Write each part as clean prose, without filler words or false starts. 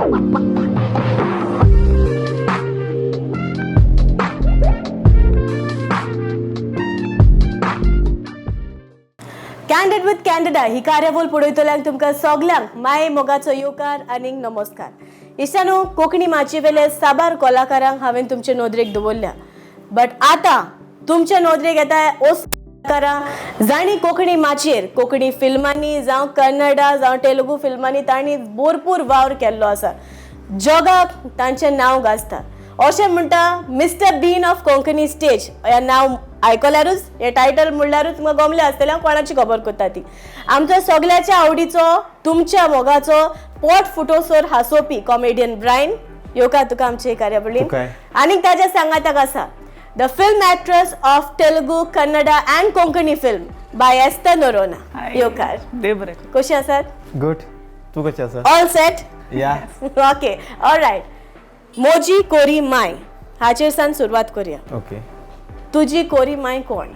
Candid with candida ही कार्यावळ पळयतल्यांक तुमकां सगल्यांक माय मोगाचो येवकार आनी नमस्कार. इश्टानो, कोंकणी माची वेले साबार कलाकारांक हांवें तुमचे नोदरेक दवरल्या, बट आतां तुमच्या नोदरेक येता ओस कलाकारां जाणी कोंकणी माचयेर कोंकणी फिल्मांनी जावं कन्नडा जावं तेलुगू फिल्मांनी तांणी भरपूर वावर केल्लो आसा. जगाक तांचें नांव गाजता. अशें म्हणटा Mr Bean of Konkani stage हें नांव आयकल्यारूच, हे टायटल म्हणल्यारूच तुमकां गमलें आसतलें कोणाची खबर करता ती. आमचो सगल्याच्या आवडीचो तुमच्या मोगाचो पोट फुटोसर हांसोवपी कॉमेडियन ब्रायन येवकार तुका आमचे कार्यावळीन. आनीक ताच्या सांगाताक आसा the film actress of Telugu, Kannada and Konkani film by Esther Noronha. येवकार. कशी आसात? गुड. तू कशी आसा? All set? Yeah. Okay, alright. मोजी कोरी माय हाचेर सावन सुरवात करुया. ओके. तुजी कोरी माय कोण?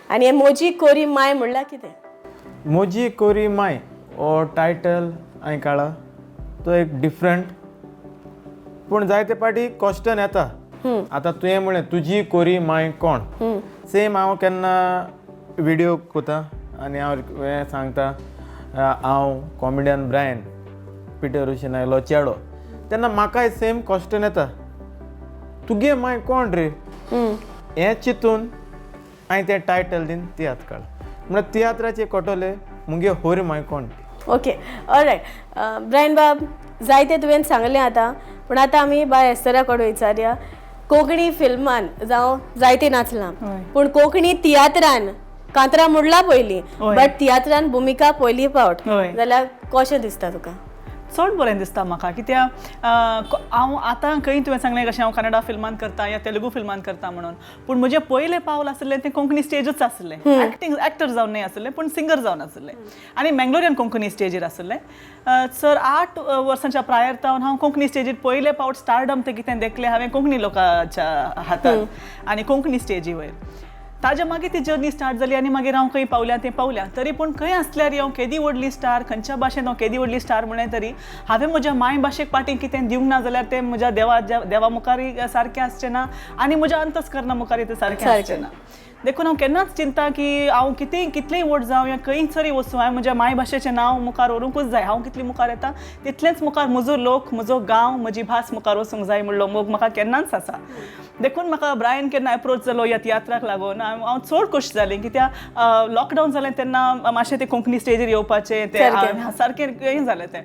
आनी हे मोजी कोरी माय म्हणल्यार कितें? मोजी कोरी माय हो टायटल हांवें काळा तो एक डिफरंट, पूण जायते पाटी क्वेश्चन येता. आतां तुवें म्हळें तुजी कोरी माय कोण, सेम हांव केन्ना विडियो कोता आनी हांव हें सांगता हांव कॉमेडियन ब्रायन पिटर रुशीन आयलो चेडो, तेन्ना म्हाकाय सेम क्वेश्चन येता तुगे माय कोण रे. हें चिंतून हांवें तें टायटल दिन तियात्र काड म्हणल्यार तियात्राचे कोटोले मुगे होरी माय कोण. Okay, all right. ब्रायन बाब, जायते तुवें सांगलें आतां, पूण आतां आमी बाय एस्तरा कडेन विचारया. कोंकणी फिल्मान जावं जायते नाचलां, पूण कोंकणी तियात्रान कांतरां म्हणला पयलीं, बट तियात्रान भुमिका पयली फावट, जाल्यार कशें दिसता तुका? चड बरें दिसता म्हाका, कित्याक हांव आतां खंय तुवें सांगलें कशें हांव कन्नडा फिल्मान करता या तेलुगू फिल्मान करता म्हणून, पूण म्हजें पयलें पावल आसलें तें कोंकणी स्टेजूच आसलें. एक्टर जावन न्हय आसलें, पूण सिंगर जावन आसलें आनी मंगलोरियन कोंकणी स्टेजीर आसलें. सर 8 वर्सांच्या प्रायर जावन हांव कोंकणी स्टेजीर पयले फावट स्टारडम तें कितें देखलें हांवें कोंकणी लोकांच्या हातांत आनी कोंकणी स्टेजी वयर. ताज्या मागीर ती जर्नी स्टार्ट जाली आनी मागीर हांव खंय पावल्या तें पावल्या. तरी पूण खंय आसल्यार हांव केदी व्हडली स्टार, खंयच्या भाशेन हांव केदी व्हडली स्टार म्हणलें तरी हांवें म्हज्या माय भाशेक पाटी कितें दिवंक ना जाल्यार तें म्हज्या देवा मुखारी सारकें आसचें ना आनी म्हज्या अंतस्करणा मुखारी तें सारकें आसचें ना. देखून हांव केन्नाच चिंता की हांव कितलेंय व्हड जावं या खंयसरी वचूं, हांवें म्हज्या माय भाशेचें नांव मुखार व्हरूंकूच जाय. हांव कितली मुखार येता तितलेंच मुखार म्हजो लोक, म्हजो गांव, म्हजी भास मुखार वचूंक जाय म्हणलो मोग म्हाका केन्नाच आसा. देखून म्हाका ब्रायन केन्ना एप्रोच जालो ह्या तियात्राक लागून हांव चड खोश जालें, कित्याक लॉकडावन जालें तेन्ना मातशें तें कोंकणी स्टेजीर येवपाचें तें सारकें हें जालें तें.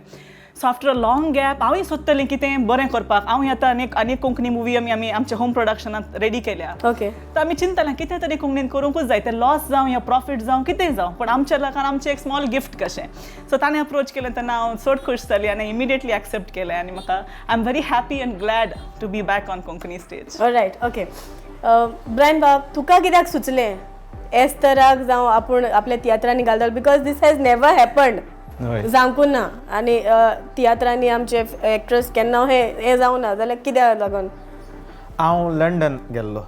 So after a long gap हांवूय सोदतलें कितें बरें करपाक. हांव आतां आनीक कोंकणी मुवी आमी आमच्या होम प्रोडक्शनांत रेडी केल्या. ओके. तर आमी चिंतलें कितें तरी कोंकणीन करूंकूच जाय, तें लॉस जावं या प्रॉफीट जावं कितेंय जावं, पूण आमच्या लोकांक आमचें एक स्मॉल गिफ्ट कशें. सो ताणें अप्रोच केलें तेन्ना हांव चड खूश जाली आनी इमिडिएटली एक्सेप्ट केलें आनी म्हाका I am very happy and glad to be back on Konkani stage. Alright. Okay. Brian bab, तुका कित्याक सुचलें एस्तराक जावं आपूण आपल्या तियात्रांनी घालतलो? Because this has never happened, जावंकूच ना. आनी तियात्रांनी आमचे एक्ट्रेस केन्ना हें जावं ना, जाल्यार कित्याक लागून? हांव लंडन गेल्लो.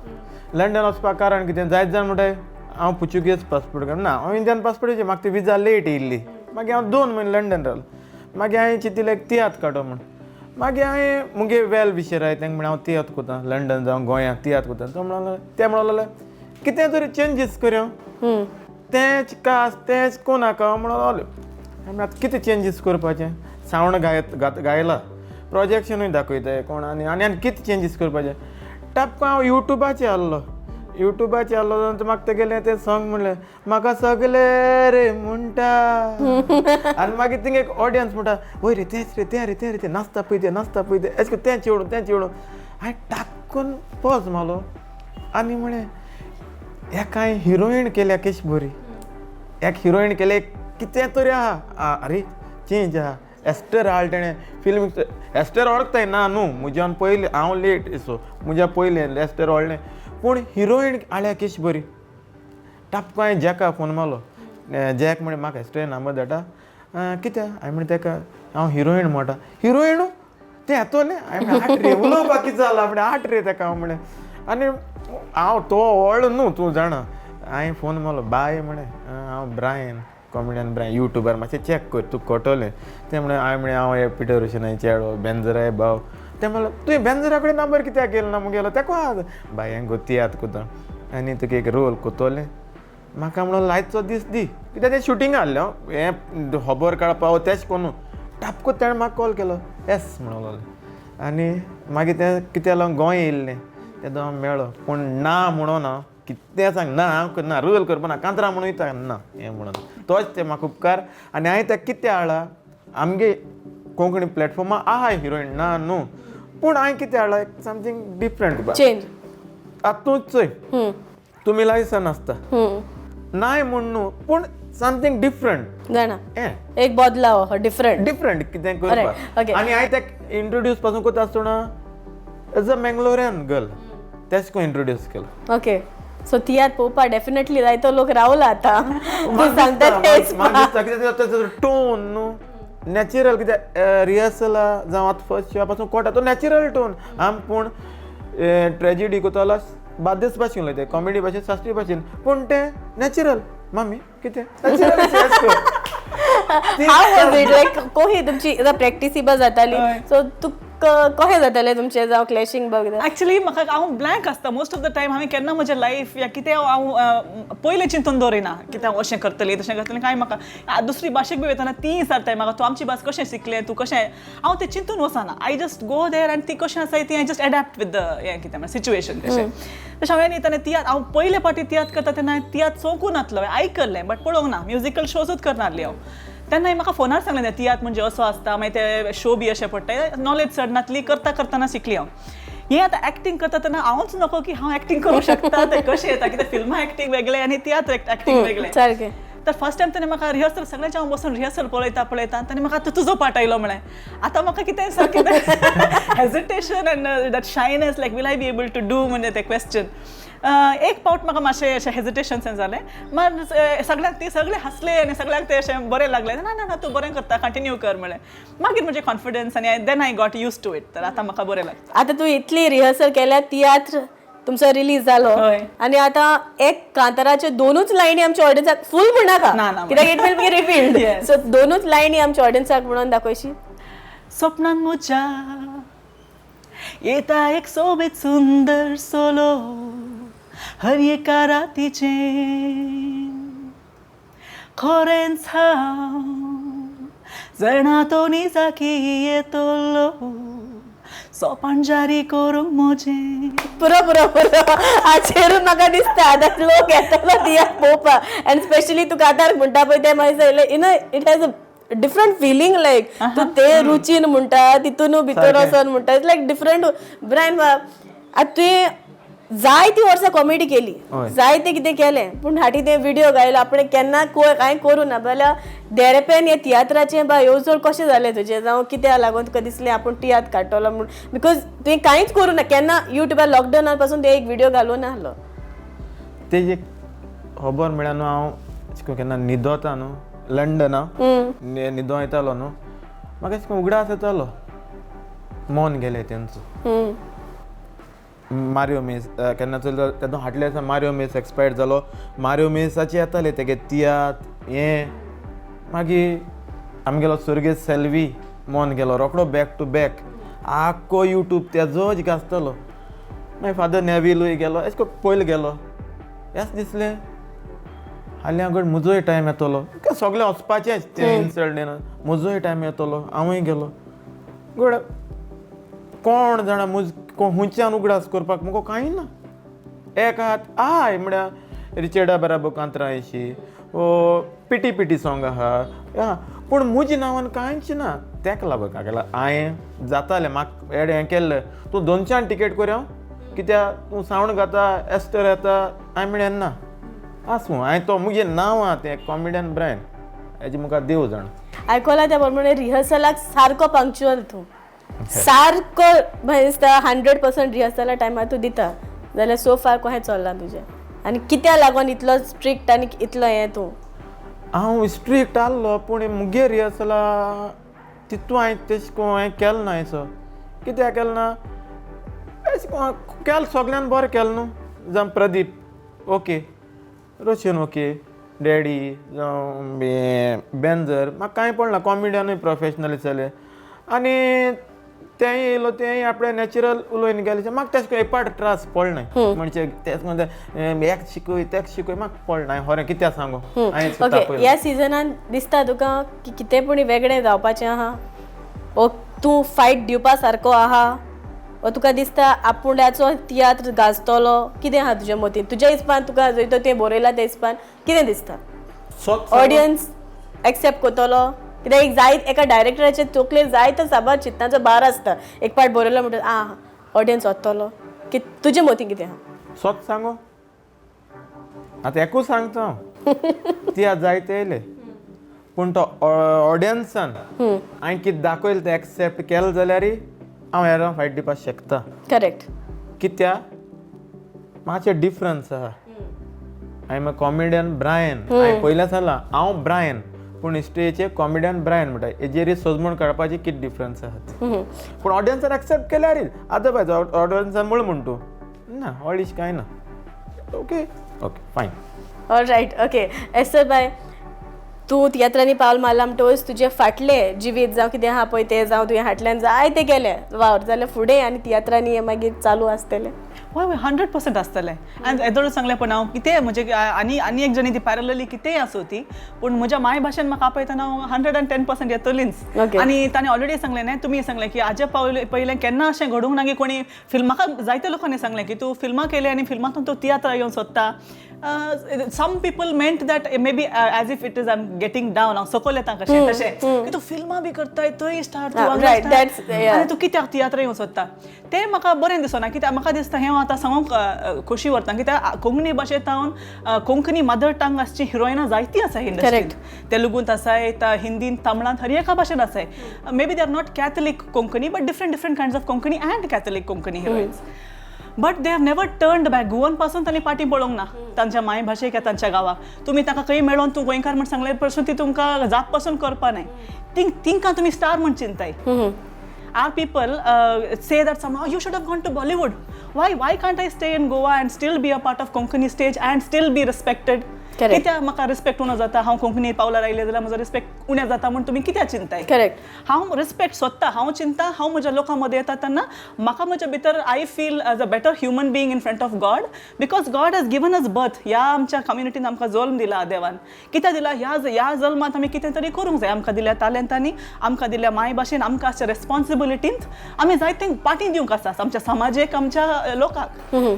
लंडन वचपाक कारण कितें, जायत जाण म्हणटाय हांव पुर्तुगेज पासपोर्ट काड ना, हांव इंडियन पासपोर्ट म्हाका ती विजा लेट येयल्ली. मागीर हांव 2 म्हयने लंडन रावलो. मागीर हांवें चिंतिल्लें तियात्र काडो म्हूण. मागीर हांवें मुगे वेल विशर आहाय तांकां म्हणलें हांव तियात्र कोता लंडन जावं गोंयांत तियात्र कोता. तो म्हणलो ते म्हणलो कितें तरी चेंजीस करया, तेंच कास तेंच कोनाका म्हणून आतां कितें चेंजीस करपाचें. सावंड गायला, प्रोजेक्शनूय दाखयताय कोण आनी कितें चेंजीस करपाचें. टापको हांव युट्यूबाचेर आहलो म्हाका तेगेलें तें सॉंग म्हणलें म्हाका सगलें रे म्हणटा आनी मागीर थिंग एक ऑडियन्स म्हणटा वय रे तेंच रे तें रे तें रे तें नाचता पळय तें एश को तें चेवडूं. हांवें टाक्कून पॉज मारलो आनी म्हळें एका हिरोईन केल्या कशी बरी, एक हिरोईन केले कितें तरी आहा. अरे चेंज आहा. एस्टर हाल तेणें फिल्म एस्टर वळखताय ना न्हू, म्हज्यान पयलीं हांव लेट सो म्हज्या पयलें एस्टर व्हडलें, पूण हिरोईन आल्या कशी बरी. टापको हांवें जॅका फोन मारलो. जॅक म्हणे म्हाका एस्टर नंबर धाडटा. कित्याक हांवें म्हणलें तेका हांव हिरोईन म्हणटा. हिरोईनू तें येतोलें. हांवें म्हणलें 8 रे उलोवपाक कितें जालां म्हणलें 8 रे तेका हांव म्हणलें. आनी हांव तो व्हड न्हू तूं जाणा. हांवें फोन मारलो बाय म्हणे हांव ब्रायन कॉमेडियन ब्राय युट्यूबर मातशें चॅक कर तूं कटोलें तें म्हणलें हांव हे पिटर रोशनाचे चेडो बेंजराय भाव तें म्हणलें तुवें बेंजरा कडेन नंबर कित्याक केलो ना मुगेलो तेका बाय हें गोतियात कोता आनी तुका एक रोल कोतोलें म्हाका म्हणून लायचो दीस दी कित्याक तें शुटींग आहलें हें खबर काडपा तेच कोन्नू टापको ताणें म्हाका कॉल केलो येस म्हणून आनी मागीर तें कितें लागून गोंय येयल्लें तेदो हांव मेळ्ळो पूण ना म्हणून हांव कितें सांग ना हांव करना रोल करपा ना कांतरां म्हणून वयता ना हें म्हणून तोच ते म्हाका उपकार आनी हांवें तें कितें हाडला आमगे कोंकणी प्लॅटफॉर्मार आहा हिरोईन ना न्हू पूण हांवें कितें हाडला समथींग डिफरंट चेंज हातूंच चोय तुमी लायसन आसता नाय म्हूण न्हू पूण समथींग डिफरंट जाणा हें एक बदलाव डिफरंट डिफरंट कितें Alright, करपाक okay. आनी हांवें तेक इंट्रोड्यूस पासून कोता आसतना एज अ मेंगलोरियन गर्ल तेच को इंट्रोड्यूस केलो ओके सो तियात पळोवपा डेफिनेटली जाय तो लोक रावला आतां तूं सांगता तेच टोन न्हू नॅचरल कित्याक रिहर्सला जावं आतां फर्स्ट शो पासून कोटा तो नॅचरल टोन आम पूण ट्रेजिडी कोतालो बादेस भाशेन उलयता कॉमेडी भाशेन शास्त्रीय भाशेन पूण तें नॅचरल मामी कितें हाव वॉज इट लायक कोही तुमची प्रॅक्टिसिबल जाताली सो तू कशें जातालें तुमचें जावं क्लॅशिंग बघ एक्चुअली म्हाका हांव ब्लँक आसता मोस्ट ऑफ द टायम हांवें केन्ना म्हजें लायफ या कितें हांव पयलें चिंतून दवरिना कितें हांव अशें करतलें तशें करतलें कांय म्हाका दुसरी भाशेक बी वयताना ती विचारताय म्हाका तूं आमची भास कशें शिकलें तूं कशें हांव तें चिंतून वचना आय जस्ट गो देर आनी ती कशें आसा ती I just adapt with the हें कितें म्हणल्यार सिच्युएशन कशें तशें हांवें येताना तियात हांव पयले फावटी तियात करता तेन्ना तियात चोंकून नासलो आयकल्लें बट पळोवंक ना म्युजिकल शोजूच करनासली हांव तेन्ना म्हाका फोनार सांगलें तियात म्हणजे असो आसता मागीर ते शो बी अशें पडटा नॉलेज चडनातली करता करतना शिकली हांव हें आतां एक्टींग करता तेन्ना हांवूच नको की हांव एक्टींग करूंक शकता तें कशें येता कितें फिल्मा एक्टींग वेगळें आनी तियात्र एक्टींग वेगळें सारकें तर फर्स्ट टायम ताणें म्हाका रिहर्सल सगळ्यांच्या हांव बसून रिहर्सल पळयता ताणें म्हाका आतां तुजो पार्ट आयलो म्हळें आतां म्हाका कितें सारकें hesitation and that shyness like will I be able to do म्हणजे तें क्वेश्चन एक पावट म्हाका मातशें अशें हेजिटेशन जालें मात सगळ्यांक ती सगळे हसले आनी सगळ्यांक तें अशें बरें लागलें ना ना ना तूं बरें करता कंटिन्यू कर म्हळें मागीर म्हजें कॉन्फिडन्स आनी then I got used to it तर आतां म्हाका बरें लागता आतां तूं इतली रिहर्सल केल्या तियात्र तुमचो रिलीज जालो आनी आतां एक कांताराचे दोनूच लायनी आमच्या ऑडियन्साक फूल म्हणनाका कित्याक it will be repealed so दोनूच लायनी आमच्या ऑडियन्साक म्हणून दाखयशी स्वप्नांत म्हज्या येता एक सोबीत सुंदर सोलो हर एका रातीचें खरेंच हांव जाणा तो निजाकी येतलो सोपान जारी करूंक म्हजें पुरो पुरो पुरो हाचेरून म्हाका दिसता आतां लोक येतलो तियात्र पळोवपाक आनी स्पेशली तूं कांतार म्हणटा पळय तें मागीर it has a different feeling like तूं ते रुचीन म्हणटा तितून भितर वचोन म्हणटा इट्स लायक डिफरंट ब्रायन आतां तुवें जायती वर्सां कॉमेडी केली जायते कितें केलें पूण हाटी तें व्हिडिओ गायलो आपणें केन्ना कांय करूं ना जाल्यार देरेपेन हे तियात्राचें बा येवजण कशें जालें तुजें जावं कित्याक लागून तुका दिसलें आपूण तियात्र काडटलो म्हूण बिकॉज तुवें कांयच करूं ना केन्ना युट्यूबार लॉकडावना पासून ते एक व्हिडिओ घालूं नासलो तेजी एक खबर म्हळ्यार न्हू हांव केन्ना न्हिदोता न्हू लंडना न्हिदो येतालो न्हू म्हाका अशें उगडास येतालो मोन गेलें तेंचो मारियो मेस केन्ना चलता तेदो हाटले आसा मारियो मेस एक्सपायर्ड जालो मारियो मेसाचे येताले तेगे तियात्र हें मागीर आमगेलो सुर्गेस सेल्वी मोन गेलो रोकडो बॅक टू बॅक आख्खो यूट्यूब तेजोच घासतलो मागीर फादर नेविलूय गेलो अशें करून पयलीं गेलो हेंच दिसलें हाल्या गड म्हजोय टायम येतलो सगळें वचपाचेंच तें इन्सल्ट म्हजोय टायम येतलो हांवूय गेलो गड कोण जाणा हुंयच्यान उगडास करपाक मुगो कांय ना एक हात आय म्हळ्यार रिचर्डा बराबर कांतरां अशी ओ पिटी पिटी सॉंग आहा पूण म्हजी नांवान कांयच ना तेका लागून काय केला हांवें जातालें म्हाका हें केल्लें तूं 200 टिकेट कर कित्याक तूं सावंड घाता एस्टर येता हांवें म्हळें ना आसूं हांवें तो मुगे नांव आहा तें कॉमेडियन ब्रायन हेजे मुखार देव जाण आयकलां त्या प्रमाणे रिहर्सलाक सारको पंक्च्युअल तूं सारको म्हाका दिसता 100% रिहर्सला टायमार तूं दिता जाल्यार सो फार कशें चल्लां तुजें आनी कित्याक लागून इतलो स्ट्रिक्ट आनी इतलो हें तूं हांव स्ट्रिक्ट आहलो पूण मुगे रिहर्सला तितू हांवें तेश को हांवें केलो ना हेचो कित्याक केलो ना केल सगळ्यान बरें केलें न्हू जावं Pradeep okay Roshan okay daddy जावं बेंजर म्हाका कांय पडना कॉमेडियनूय प्रोफेशनली चले आनी तेंय येयलो तेंय आपणें नॅचरल उलोवन गेले म्हाका तेश एक पाट त्रास पडनाय म्हणजे तेच म्हणजे एक शिकय तेक शिकय म्हाका पडनाय खरें कित्याक सांगू ओके ह्या सिजनान दिसता तुका की कितें पूण वेगळें जावपाचें आहा ओ तूं फायट दिवपा सारको आहा ओ तुका दिसता आपुल्याचो तियात्र गाजतलो कितें आहा तुज्या मतीन तुज्या हिसपान तुका जंय तें बरयलां त्या हिसपान कितें दिसता ऑडियन्स एक्सेप्ट करतलो कित्याक एक जायत एका डायरेक्टराचे तकलेर जायतो साबार चिंतनाचो भार आसता एक पार्ट बरयलो म्हणटा ऑडियन्स वतलो की तुजे मतीन कितें आहा स्वत सांगू आतां एकूच सांगता हांव ती आज जायते येयले पूण तो ऑडियन्सान हांवें कितें दाखयलें तें एक्सेप्ट केलें जाल्यार हांव हेरां फायट दिवपाक शकता करेक्ट कित्याक मातशें डिफरन्स आहा I am a comedian Brian हांवें पयलें सांगलां हांव ब्रायन पूण हिस्ट्रीचे कॉमेडियन ब्रायन म्हणटा हेजेर सोजमूण काडपाची कितें डिफरन्स आहा पूण ऑडियन्सान एक्सेप्ट केल्यार आतां ऑडियन्सान म्हण तूं ना ऑडिश कांय ना ओके ओके फायन ऑलरायट ओके एस्टर बाय तूं तियात्रांनी पावल मारला म्हणटोच तुजे फाटले जिवीत जावं कितें आहा पळय तें जावं तुवें हाटल्यान जाय तें गेलें वावर जाल्यार फुडें आनी तियात्रांनी हें मागीर चालू आसतलें हय हय 100% आसतलें आनी येदोळ सांगलें पण हांव कितें म्हणजे आनी एक जणी ती पॅरलली कितेंय आसूं ती पूण म्हज्या माय भाशेन म्हाका आपयतना हांव 110% येतलींच आनी ताणें ऑलरेडी सांगलें न्हय तुमी सांगलें की हाजे पयलें केन्ना अशें घडूंक ना की कोणी म्हाका जायत्या लोकांनी सांगलें की तूं फिल्मां केली आनी फिल्मांतून तूं तियात्र येवंक सोदता some people meant that maybe as if it is I'm getting down हांव सकयल येता कशें तशें की तूं फिल्मां बी करताय थंय स्टार्ट तूं आनी तूं कित्याक तियात्र येवंक सोदता तें म्हाका बरें दिसना कित्याक म्हाका दिसता हें आतां सांगूंक खोशी व्हरता कित्याक कोंकणी भाशेंतून कोंकणी मदर टंग आसची हिरोइनां जायतीं आसा इंडस्ट्रींत तेलुगूंत आसाय हिंदीन तमिळांत हर एका भाशेन आसाय maybe they are not Catholic Konkani but different kinds of Konkani and Catholic Konkani heroines but they have never turned back Goan पासून तांणी फाटीं पळोवंक ना तांच्या माय भाशेक या तांच्या गांवाक तुमी ताका खंय मेळोन तूं गोंयकार म्हण सांगले पासून ती तुमकां जाप पासून करपा न्हय तिंकां तुमी स्टार म्हण चिंताय Our people say that somehow you should have gone to Bollywood. Why can't I stay in Goa and still be a part of Konkani stage and still be respected? कित्याक म्हाका रिस्पेक्ट उणो जाता हांव कोंकणी पावलार आयलें जाल्यार म्हजो respect उणें जाता म्हण तुमी कित्याक चिंताय करेक्ट हांव रिस्पेक्ट सोदता हांव चिंता हांव म्हज्या लोकां मदें येता तेन्ना म्हाका म्हज्या भितर I feel as a better human being in front of God because God has given us birth ह्या आमच्या कम्युनिटीन आमकां जल्म दिला देवान कित्याक दिला ह्या जल्मांत आमी कितें तरी करूंक जाय आमकां दिल्या टॅलंटांनी आमकां दिल्या माय भाशेन आमकां आसच्या रेस्पॉन्सिबिलिटींत आमी जायते पाटी दिवंक आसा आमच्या समाजेक आमच्या लोकांक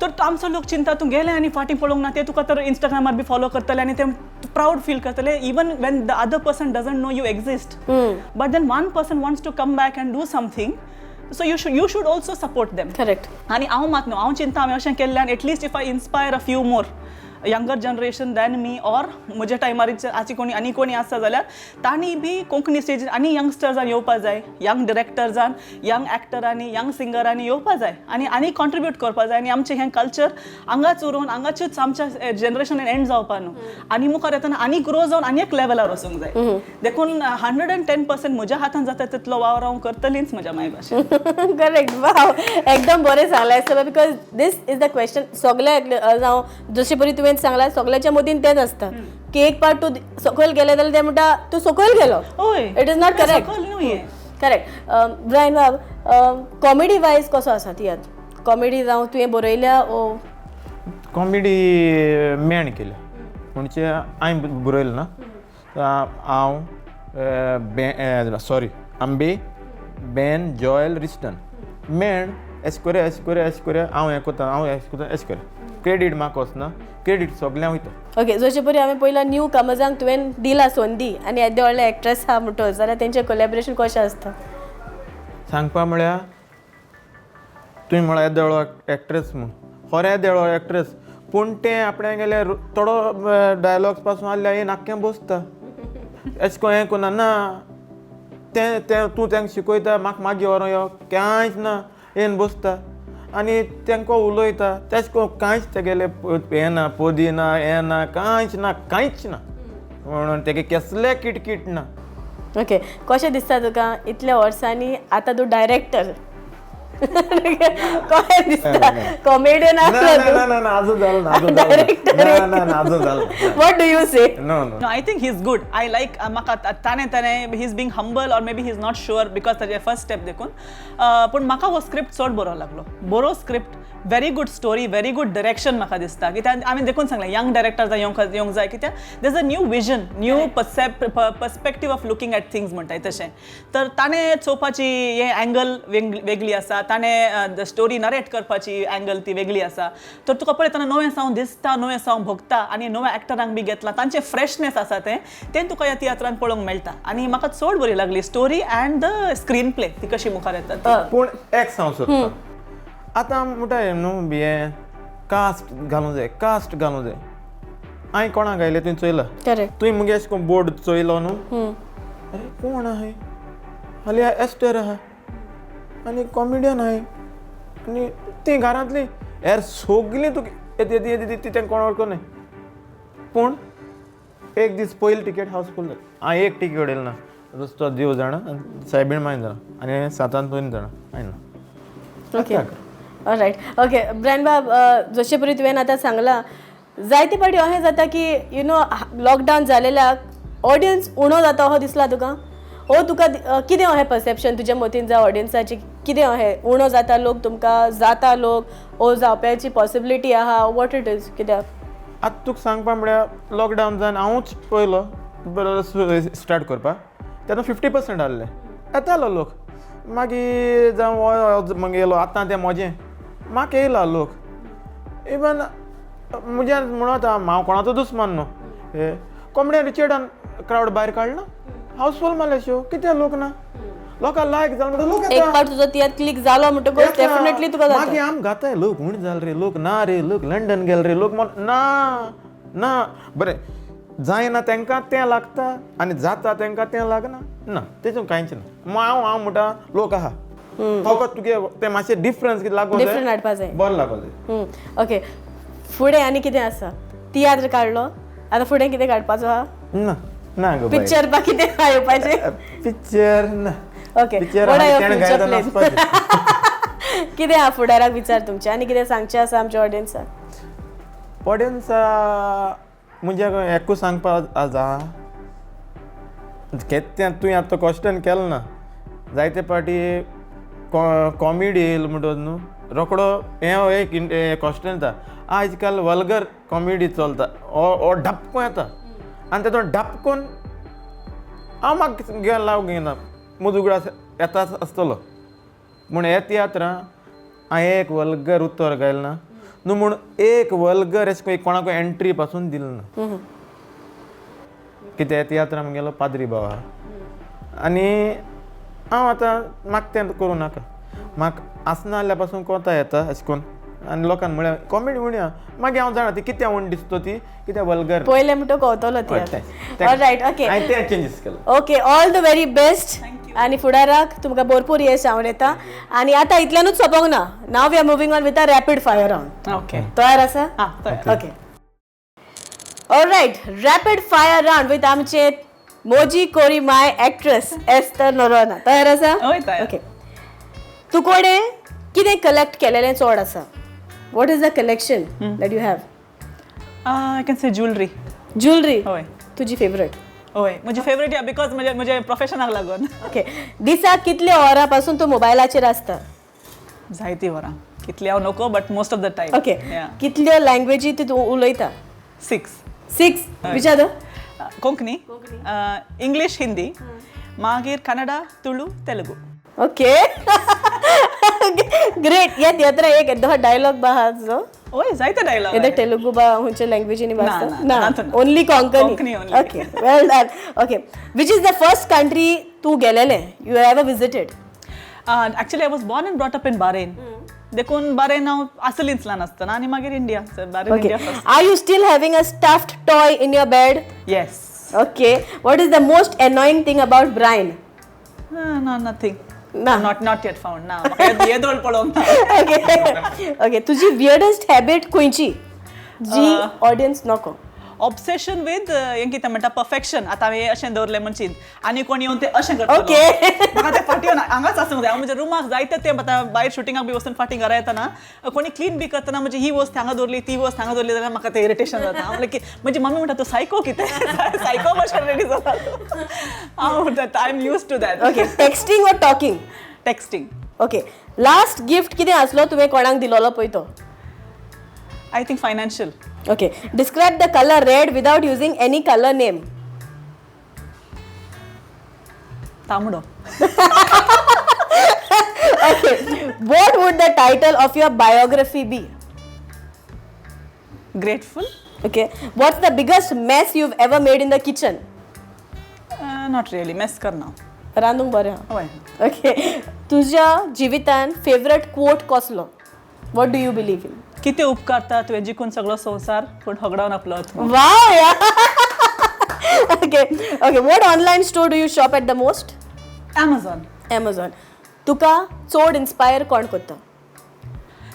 तर आमचो लोक चिंता तूं गेले आनी फाटीं पळोवंक ना ते तुका तर इंस्टाग्रामार बी फॉलो करतले आनी ते प्राऊड फील करतले even when the other person doesn't know you exist but then one person wants to come back and do something so you should also support them. Correct. आनी हांव मात न्हू हांव चिंता हांवें अशें केल्ल्यान at least if I inspire a few more younger generation than me or म्हज्या टायमारीचे आची कोणी आनी कोणी आसा जाल्यार तांणी बी कोंकणी स्टेजीर आनी यंगस्टर्जान येवपा जाय यंग डिरेक्टर्जान यंग एक्टरांनी यंग सिंगरांनी येवपा जाय आनी कॉन्ट्रिब्यूट करपा जाय आनी आमचें हें कल्चर हांगाच उरोवन हांगाचेच आमच्या जनरेशनान एंड जावपा न्हू आनी मुखार येतना आनी ग्रो जावन आनी एक लेवलार वचूंक जाय देखून 110% म्हज्या हातान जाता तितलो वावर हांव करतलींच म्हज्या माय भाशेन करेक्ट वाव एकदम बरें सांगलें so because this is the question सगळ्याक जावं जशें परी तुवें सांगलां सगळ्याच्या मदीन तेंच आसता की एक पार्ट तूं सकयल गेले जाल्यार ते म्हणटा तूं सकयल गेलो it is not correct correct Brian बाब कॉमेडी वायज कसो आसा तियात्र कॉमेडी जावं तुवें बरयल्या ओ कॉमेडी मेण केल्या म्हणजे हांवें बरयलें ना हांव सॉरी आंबे बेन जॉयल रिस्टन मेण एश कोऱ्या हांव हें कोता एश कोऱ्या क्रेडीट म्हाका वचना क्रेडीट सगळ्यांक वयता ओके जशें परी हांवें पयला न्यू कामजांक तुवें दिला संदी आनी येदे व्हडले एक्ट्रेस आहा म्हणटो जाल्यार तेंचें कोलॅबरेशन कशें आसता सांगपा म्हळ्यार तुवें म्हळ्यार येदे व्हडलो एक्ट्रेस म्हूण खरें येदे व्हडलो एक्ट्रेस पूण तें आपणें गेले थोडो डायलॉग्स पासून आसल्यार हें नाक्कें बसता एश को हें कोन्ना ना तें तूं तांकां शिकयता म्हाका मागीर व्हरों यो कांयच ना येवन बसता आनी तांकां उलयता तेश को कांयच तेगेले हें ना पोदी ना हें ना कांयच ना म्हणून तेगे कसले किटकिट ना ओके कशें दिसता तुका इतल्या वर्सांनी आतां तूं डायरेक्टर काय दिसता कॉमेडियन ना अजून झालं ना अजून झालं what do you say no No, I think he's good. I like म्हाका ताणे he's being humble or maybe he's not sure because ताजे first step देखून पूण म्हाका हो स्क्रिप्ट चड बरो लागलो बरो script very good story very good direction म्हाका दिसता कित्याक आमी देखून सांगलें यंग डायरेक्टर जाय येवंक जाय कित्याक there is a new vision new perspective of looking at things म्हणटाय तशें तर ताणें चोवपाची हे अँगल वेगळी आसा ताणें स्टोरी नरेट करपाची अँगल ती वेगळी आसा तर तुका पळयतना नवें सावन दिसता नवें सावन भोगता आनी नव्या एक्टरांक बी घेतला तांचें फ्रेशनेस आसा तें तुका ह्या तियात्रांत पळोवंक मेळटा आनी म्हाका चड बरी लागली story and the screen play ती कशी मुखार येता ती. पूण एक सांग सोदता आतां म्हणटाय न्हू बिये कास्ट घालूंक जाय हांवें कोणाक गायलें तुवें चोयलां करेक्ट तुवें मुगे अशें करून बोर्ड चोयलो न्हू अरे कोण आहाय हाली एस्टर आहा आनी कॉमेडियन आहाय आनी ती घरांतली यार सगळीं तुका येदी तें कोण वळखोनाय पूण एक दीस पयली टिकेट हावसफूल जाली हांवें एक टिकेट उडयली ना रस्तो देव जाणा आनी सायबीण मागीर जाणा आनी 7 दोन जाणा हांवें ओके ऑलरायट ओके ब्रायन बाब जशे परी तुवें आतां सांगलां जायते फावटी अशें जाता की यू नो लॉकडावन जालेल्याक ऑडियन्स उणो जाता अहो दिसला तुका तुका कितें अहें परसेप्शन तुज्या मतीन जावं ऑडियन्साची कितें अहें उणो जाता लोक तुमकां जाता लोक जावपाची पॉसिबिलिटी आहा वॉट इट इज कित्याक आतां तुका सांगपा म्हळ्यार लॉकडावन जावन हांवूच पयलो बरो स्टार्ट करपाक तेन्ना 50% आहले येतालो लोक मागीर जावं मागीर येयलो आतां तें म्हजें म्हाका येयला लोक इवन म्हज्या म्हणत हांव कोणाचो दुस्मान न्हू हे कॉमेडियन रिचर्डान क्रावड भायर काडला हावसफूल मारले शो कित्याक लोक ना लोकांक लायक जाल म्हणटा लोक एक पार्ट तुजो तियात क्लिक जालो म्हणटकूच डेफिनेटली तुका जाता मागीर आमी घाताय लोक उणी जाल रे लोक ना रे लोक लंडन गेल रे लोक ना बरें जायना तांकां तें लागता आनी जाता तांकां तें लागना ना तेतून कांयच ना हांव म्हणटा लोक आहा फकत तुगे तें मातशें डिफरन्स कितें लागूं डिफरंट हाडपा जाय बरें लागो जाय ओके फुडें आनी कितें आसा तियात्र काडलो आतां फुडें कितें काडपाचो आहा ना गो पिक्चर बा कितें येवपाचें पिक्चर ना ओके पिक्चर वॉट आर आनी युअर तेणें फ्युचर गायता प्लॅन नाचपाचें कितें आहा फुडाराक विचार तुमचे आनी कितें सांगचें आसा आमच्या ऑडियन्साक ऑडियन्स म्हणजे एकू सांगपा आजा केत्तें तुवें आतां क्वेश्चन केलें ना जायते पाटी कॉमेडी येयलो म्हणटच न्हू रोकडो हें एक क्वेश्चन येता आज काल वल्गर कॉमेडी चलता ओ ढपको येता आनी तेतून ढपकून हांव म्हाका लाव घेयना मुजुगडा येता आसतलो म्हूण हे तियात्रां हांवें एक वल्गर उत्तर गायलें ना न्हू म्हूण एक वल्गर अशें करून कोणाक एंट्री पासून दिलें ना कित्याक तियात्रां आमी गेलो पाद्री बाव आहा आनी हांव आतां म्हाका तें करूं नाका म्हाका आसना जाल्ल्या पासून कोता येता अशें करून आनी लोकांक म्हळ्यार कॉमेडी उण्या मागीर हांव जाणा ती कित्या उण दिसता ती कित्याक वल्गर पयलें म्हणटो कवतलो तियात्र ऑलरायट ओके हांवें ते चेंजीस केलो okay all the very best आनी फुडाराक तुमकां भरपूर यश हांव येता आनी आतां इतल्यानूच सोंपोंक ना now we are moving on with a rapid fire round okay तयार आसा okay alright rapid fire round with आमचे मोजी कोरी माय एक्ट्रेस एस्तर नोरोना तयार आसा हय तयार ओके तू कोणे कितें कलेक्ट केलेलें चड आसा what is the collection that you have I can say jewellery jewellery हय तुजी फेवरेट हय म्हजी फेवरेट बिकॉज म्हजे प्रोफेशनाक लागून ओके दिसाक कितले वरां पासून तूं मोबायलाचेर आसता जायती वरां कितली हांव नको but most of the time okay कितल्यो लँग्वेजी तूं उलयता 6 विचार कोंकणी इंग्लीश हिंदी मागीर कन्नडा तुळू तेलुगू ओके ग्रेट या तियात्रा एक येदो डायलॉग बा हा जो हय जायते डायलॉग येदो तेलुगू बा हुंचे लँग्वेजीनी ना, ना ना. Only Konkani Konkani only. Okay well done okay which is the first country तूं गेलेले you ever visited actually I was born and brought up in Bahrain देखून बारेन हांव आसलींच ल्हान आसतना आनी मागीर India Bahrain okay India first are you still having a stuffed toy in your bed yes okay what is the most annoying thing about Brian ना nothing ना not yet found ना म्हाका येदोळ पळोवंक ना ओके ओके तुजी वियर्डस्ट habit खंयची जी audience नको ऑब्सेशन विथ हें कितें म्हणटा परफेक्शन आतां हांवें अशें दवरलें म्हणशीत आनी कोण येवन तें अशें करता Okay. म्हाका तें फाटी हांगाच आसूंक जाय हांव म्हज्या रुमाक जायते ते आतां भायर शुटिंगाक बी वचून फाटी घरा येतना कोणी क्लीन बी करतना म्हणजे ही वस्त हांगा दवरली ती वस्त हांगा दवरली जाल्यार म्हाका तें इरिटेशन जाता हांव की म्हजी मम्मी म्हणटा तूं सायको कितें सायको भशेन रेडी जाला हांव म्हणटा I am used to that Okay. Texting or talking? Texting Okay. Last gift कितें आसलो तुवें कोणाक दिलोलो पळय तो? I think financial Okay. Describe the color red without using any color name. तांबडो Okay. What would the title of your biography be? Grateful Okay. What's the biggest mess you've ever made in the kitchen? Not really mess करना रांदूंक बरें हा. हय Okay. तुज्या जिवितान favourite coat कसलो? What do you believe in? कितें उपकारता तुवें जिखून सगळो संवसार पूण हगडावन आपलो आत्मा Wow, yeah. Okay. Okay. What online store do you shop at the most? Amazon Amazon. तुका चड इन्स्पायर कोण करता?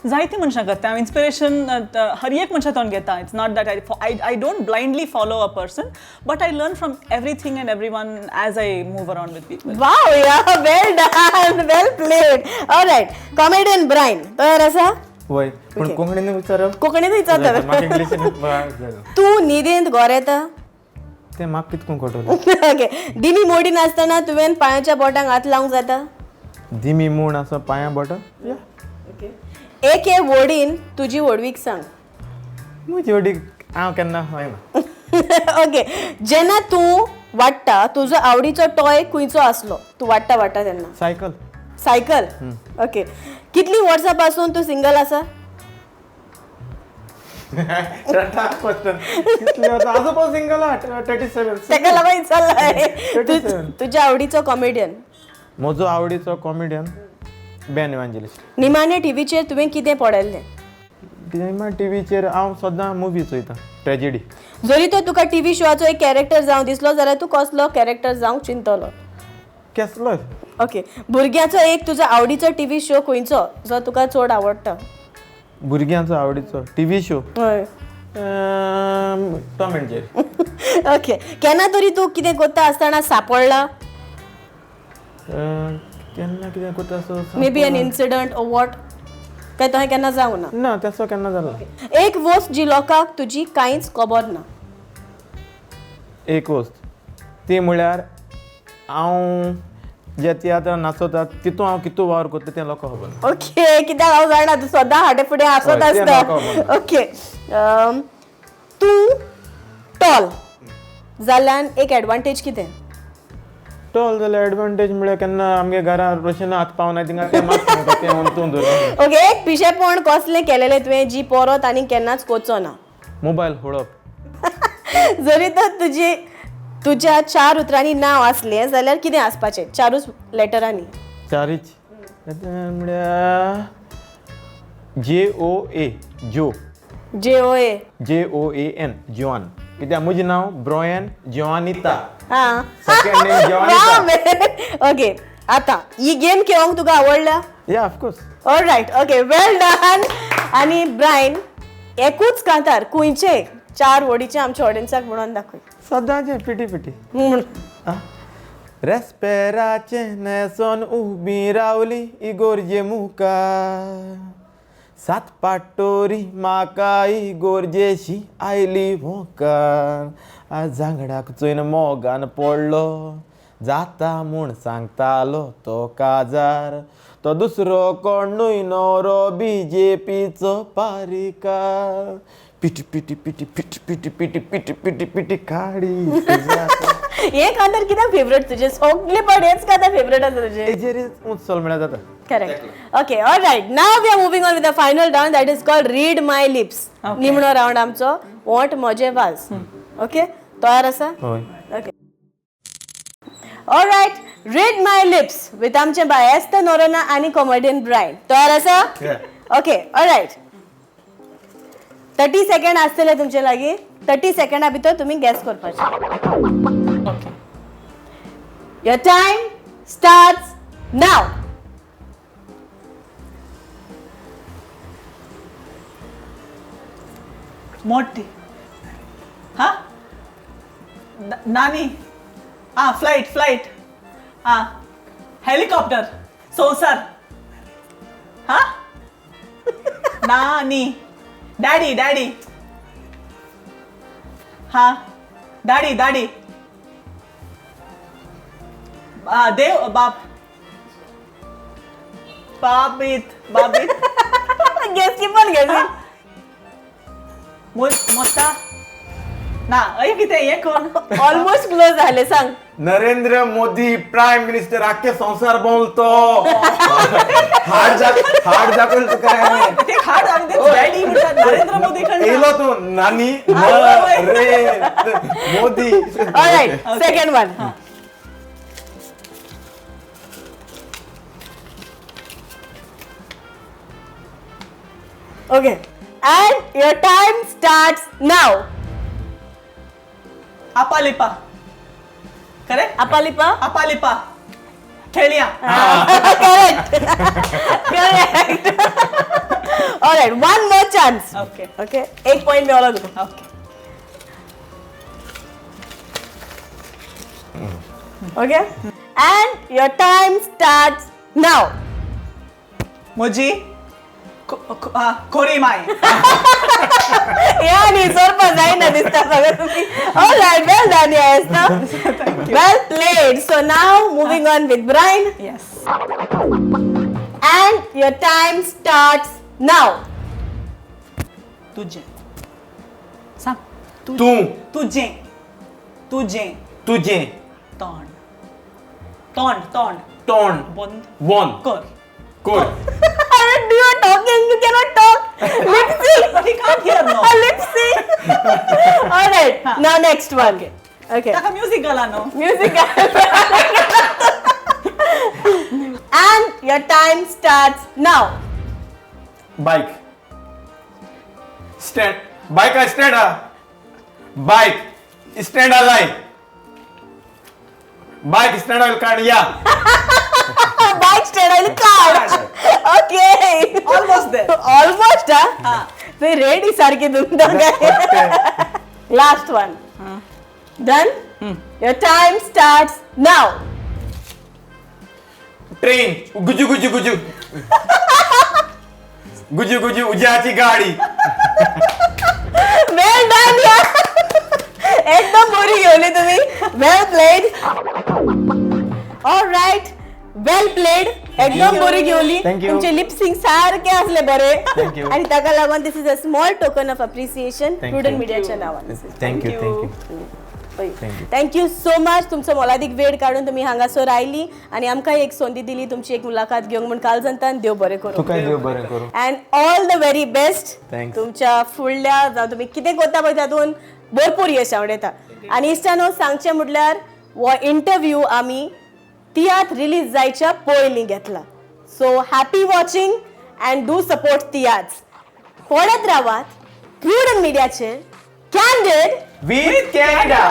जायती मनशां करता हांव इन्स्पिरेशन हर एक मनशा तोंड घेता it's not that I don't blindly follow a person but I learn from everything and every one as I move around with people Wow, yeah. Well done. Well played. All right. Comedian Brian. तयार आसा? वय पूण Okay. कोंकणीन विचारप कोंकणीत विचारता. म्हाका इंग्लिशीन तूं न्हिदेंत घोर येता? तें म्हाका कितकून कळटलें ओके. दिमी मोडीन आसतना तुवें पांयाच्या बोटांक हात लावंक जाता? दिमी म्हूण आसा पांया बोटां एक वोडीन तुजी वडवीक सांग. म्हजी वडीक हांव केन्ना खंयना ओके. जेन्ना तूं वाडटा तुजो आवडीचो टॉय खंयचो आसलो तूं वाडटा तेन्ना? Cycle cycle. ओके. कितलीं वर्सां पासून तूं सिंगल आसा? आजो सिंगल 37 तेका लागून विचारलां. 37. तुज्या आवडीचो कॉमेडियन? म्हजो आवडीचो कॉमेडियन बॅन इव्हांजेलिस्ट. निमाण्या टीव्हीचेर तुवें कितें पळयल्लें? कित्याक टीव्हीचेर हांव सदां मुवी चोयतां ट्रेजेडी. जरी तो तुका टीव्ही शोचो एक कॅरेक्टर जावं दिसलो जाल्यार तूं कसलो कॅरेक्टर जावंक चिंतलो? केसलोय ओके. भुरग्याचो एक तुजो आवडीचो टीव्ही शो खंयचो जो तुका चड आवडटा? भुरग्यांचो आवडीचो टीव्ही शो हय. Tom end Jerry. ओके. केन्ना तरी तूं कितें करता आसतना सांपडला? केन्ना कितें करता असो maybe an incident or what? काय तहें केन्ना जावं ना? ना तेसो केन्ना जालो. एक वस्त जी लोकांक तुजी कांयच खबर ना. एक वस्त ती म्हळ्यार हांव जे तियात्रान नाचोता तितून हांव कितू वावर करता तें लोकांक खबर ना. ओके. कित्याक हांव जाणा तूं सदां हाडे फुडें हांसत हय, तें आसता. म्हाका खबर. ओके. तूं टॉल जाल्यार एक एडवांटेज कितें? टॉल जाल्यार एडवांटेज म्हळ्यार केन्ना आमगे घरा रोशन हात पावना थिंगा तें मात सांगता तें वंतून धरून ओके. एक पिशेपण कसलें केलेलें तुवें जी परत आनी केन्नाच कोचो ना? मोबायल फोडप. जरी तर तुज्या 4 उतरांनी नांव आसलें जाल्यार कितें आसपाचें? 4 लेटरांनी? चारीच म्हळ्यार JOA जो JOA. JOAN Joan. कित्याक म्हजें नांव ब्रोयन जोआनिता. हां. Second name Joanita. ओके. आतां ही गेम खेळोंक तुका आवडल्या? Yeah of course. Alright. Okay. Well done. आनी ब्रायन एकूच कांतार खंयचे 4 वडीचे आमच्या ऑडियन्साक म्हणून दाखय. सदांचे पिटी म्हूण. रेस्पेराचे नेसोन उबी रावली इगोरजे मुखार. 7 पाटोरी म्हाकाय गोरजेशी आयली मोकार. आज झांगडाक चोयन मोगान पडलो जाता म्हूण सांगतालो तो काजार. तो दुसरो कोणूय नवरो BJPचो पारिकार. पिटी पिटी पिटी पिटी पिटी पिटी पिटी पिटी पिटी काडी. हे कांतार कितें फेवरेट तुजे? सगळे पण हेच कांतार फेवरेट आसा तुजे? हेजेर उत्सव म्हळ्यार जाता. Correct. Okay, all right. Now we are moving on with the final round that is called Read My Lips. Okay. निमणो राउंड आमचो वॉट म्हजे वाज. ओके. तयार आसा? हय. Okay. All right. Read My Lips with आमचे बायस्थ नोरोना आणि कॉमेडियन ब्रायन. तयार आसा? ओके. All right. 30 सेकंड आसतले तुमचे लागीं. 30 सेकंडा भितर तुमी गॅस करपाचें. Okay. Your time starts now. मोठी हा नानी हा फ्लाईट हा हेलिकॉप्टर संसार हा नानी डॅडी हा दाढी देव बाबीत गेस की पण गेस मोठा ना किती हे कोण ऑलमोस्ट क्लोज झाले सांग. नरेंद्र मोदी प्राईम मिनिस्टर अख्खे संसार बोलतो. हाड दाखवलं तर काय ते खाड आणि ते डॅडी म्हणतात नरेंद्र मोदी एलो तू नानी Modi. Alright second one. Okay, and your time starts now. अपालिपा करेक्ट अपालिपा खेळिया correct. All right, one more chance. Okay 1 point में और दो. Okay, and your time starts now. मुजी कोरीमाई यानी सोरपा जाईना दिसता सगळं तुम्ही. All right, well done, yes. Well played. So now moving on with Brian, yes and your time starts now. तुझे सांग तू तुझे तोंड बंद वन कर core. You are talking, you cannot talk. Lip sync. He can't hear no. Lip sync. All right, now next one. Okay. ताका music घाला नो Music. And your time starts now. Bike stand bike आहे stand bike stand आलाय bike stand आला काढ या. Bike stand and card. Okay. Almost there. Almost, huh? So ready सारखे तुम्ही दोघं. Last one. Done? Your time starts now. Train गुजू उज्याची गाडी. Well done, yeah. एकदम बुरी घेऊन तुम्ही. Well played. All right. Well played एकदम बरी घेवली. Thank you. तुमचे लिप सिंग सारखे असले बरे. Thank you. आणि ताका लागून this is a small token of appreciation Thank Prudent you. मीडियाच्या नावान. थँक्यू. Thank you so much. तुमचो मोलादीक वेळ काढून तुम्ही हांगासर आयली आणि आमकां एक संदी दिली तुमची एक मुलाखत घेवंक म्हण काल जनतान देव बरें करूं. तुका देव बरें करूं. And all the very best. Thanks. तुमच्या फुडल्या जावं तुम्ही कितें करता पळय तातून भरपूर यश आवडटा. आणि इश्टानो सांगचें म्हटल्यार हो इंटरव्यू आमी तियात्र रिलीज जायच्या पयलीं घेतला. So happy watching and do support tiatr. पळत रावात प्रुडंट मिडियाचेर कॅन्डिड विथ कॅनडा.